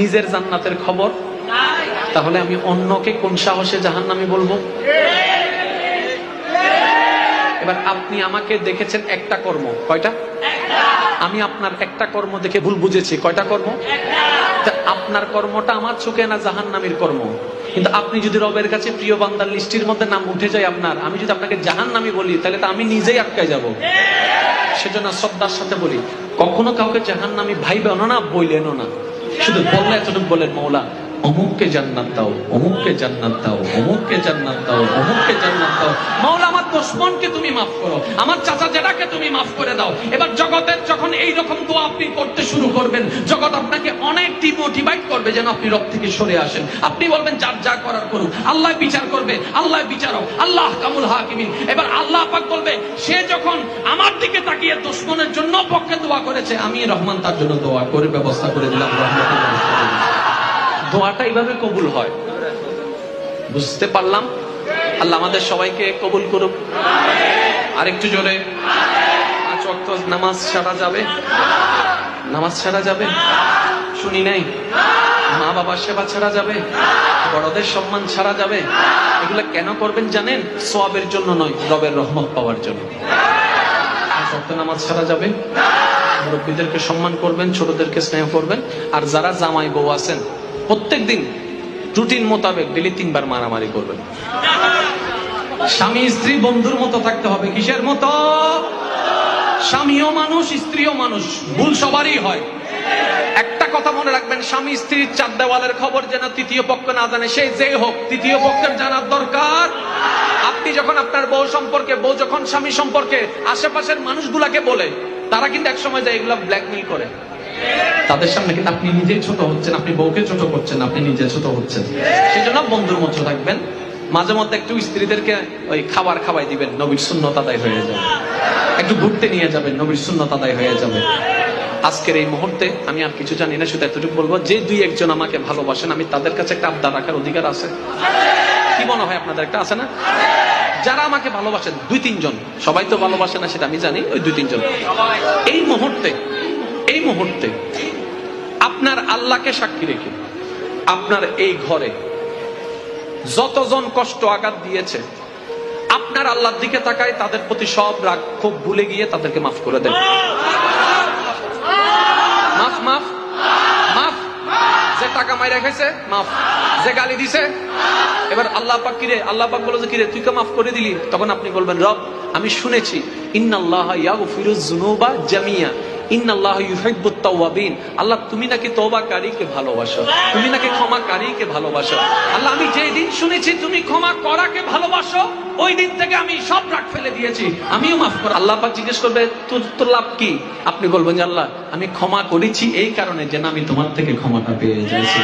নিজের জান্নাতের খবর, তাহলে আমি অন্যকে কোন সাহসে জাহান্নামী বলবো? এবার আপনি আমাকে দেখেছেন একটা কর্ম, কয়টা? আমি আপনার একটা কর্ম দেখে ভুল বুঝেছি, কয়টা কর্ম? আপনার কর্মটা আমার চোখে না জাহান্নামীর কর্ম। কিন্তু আপনি যদি রবের কাছে প্রিয় বান্দার লিস্টির মধ্যে নাম উঠে যায় আপনার, আমি যদি আপনাকে জাহান্নামী বলি তাহলে তো আমি নিজেই আটকায় যাব। সেজন্য শ্রদ্ধার সাথে বলি, কখনো কাউকে জাহান্নামী ভাইবেন না, বইলেনও না। শুধু বললে এতটুকু বলেন, মওলা অমুককে জান্নাত দাও, অমুককে জান্নাত দাও, অমুককে জান্নাত দাও, অমুককে জান্নাত দাও। মওলা আমার দুশমনকে তুমি মাফ করো, আমার চাচা জেঠাকে তুমি মাফ করে দাও। এবার জগতের যখন এই রকম দোয়া আপনি করতে শুরু করবেন, জগৎ আপনাকে অনেক ডিমোটিভেট করবে যেন আপনি রব থেকে সরে আসেন। আপনি বলবেন যার যা করার করুক, আল্লাহ বিচার করবে, আল্লাহ বিচারক, আল্লাহ কামুল হাকিমিন। এবার আল্লাহ পাক বলবে, সে যখন আমার দিকে তাকিয়ে দুশমনের জন্য পক্ষে দোয়া করেছে, আমি রহমান তার জন্য দোয়া করে ব্যবস্থা করে দিলাম, রহমতের ব্যবস্থা করে দিলাম। দোয়াটা এইভাবে কবুল হয়। বুঝতে পারলাম? আল্লাহ আমাদের সবাইকে কবুল করুক। আরেকটু জোরে। 5 ওয়াক্ত নামাজ ছাড়া যাবে? নামাজ ছাড়া যাবে? শুনি নাই। মা বাবার সেবা ছাড়া যাবে? বড়দের সম্মান ছাড়া যাবে? এগুলো কেন করবেন জানেন? সওয়াবের জন্য নয়, রবের রহমত পাওয়ার জন্য। 5 ওয়াক্ত নামাজ ছাড়া যাবে? মুরব্বীদেরকে সম্মান করবেন, ছোটদেরকে স্নেহ করবেন। আর যারা জামাই বউ আছেন, প্রত্যেক দিন রুটিন মোতাবেক ডেলি 3 বার মারামারি করবেন। স্বামী স্ত্রী বন্ধুর মতো থাকতে হবে। কিসের মতো? স্বামীও মানুষ, স্ত্রীও মানুষ, ভুল সবারই হয়। একটা কথা মনে রাখবেন, স্বামী স্ত্রীর 4 দেওয়ালের খবর যেন তৃতীয় পক্ষ না জানে, সে যেই হোক, তৃতীয় পক্ষের জানার দরকার। আপনি যখন আপনার বউ সম্পর্কে, বউ যখন স্বামী সম্পর্কে আশেপাশের মানুষগুলাকে বলে, তারা কিন্তু একসময় যায় এগুলা ব্ল্যাকমেইল করে তাদের সামনে, কিন্তু আপনি নিজেই ছোট হচ্ছেন, আপনি বউকে ছোট করছেন, আপনি নিজে ছোট হচ্ছেন। সেজন্য বন্ধুর মতো থাকবেন। মাঝে মধ্যে একটু স্ত্রীদেরকে ওই খাবার খাওয়াই দিবেন, নবীর সুন্নত আদায় হয়ে যাবে। একটু ঘুরতে নিয়ে যাবেন, নবীর সুন্নত আদায় হয়ে যাবে। আজকের এই মুহূর্তে আমি আর কিছু জানি না, শুধু এতটুকু বলবো, যে 2-1 জন আমাকে ভালোবাসেন, আমি তাদের কাছে একটা আবদার রাখার অধিকার আছে। কি মনে হয় আপনাদের? একটা আছে না? যারা আমাকে ভালোবাসেন 2-3 জন, সবাই তো ভালোবাসে না সেটা আমি জানি, ওই 2-3 জন এই মুহূর্তে আপনার আল্লাহকে সাক্ষী রেখে আপনার এই ঘরে যতজন কষ্ট আঘাত দিয়েছে, আপনার আল্লাহর দিকে তাকায়, তাদের প্রতি সব রাগ ক্ষোভ ভুলে গিয়ে তাদেরকে মাফ করে দেন। মাফ মাফ মাফ। যে টাকা মাইরা খাইছে মাফ, যে গালি দিছে। এবার আল্লাহ পাক কিরে, আল্লাহ পাক বলে যে কিরে তুই কে মাফ করে দিলি? তখন আপনি বলবেন, রব আমি শুনেছি ইন্নাল্লাহা ইয়াগফিরুয যুনুবা জামিয়া ইন্নাল্লাহা ইউহিব্বুত তাওয়াবিন। আল্লাহ তুমি নাকি তওবাকারীকে ভালোবাসো, তুমি নাকি ক্ষমাকারীকে ভালোবাসো। আল্লাহ আমি যেই দিন শুনেছি তুমি ক্ষমা করাকে ভালোবাসো, ওই দিন থেকে আমি সব রাগ ফেলে দিয়েছি, আমিও মাফ করো। আল্লাহ পাক জিজ্ঞেস করবে তোর লাভ কি? আপনি বলবেন যে আল্লাহ আমি ক্ষমা করেছি এই কারণে যেন আমি তোমার থেকে ক্ষমাটা পেয়ে যাইছি।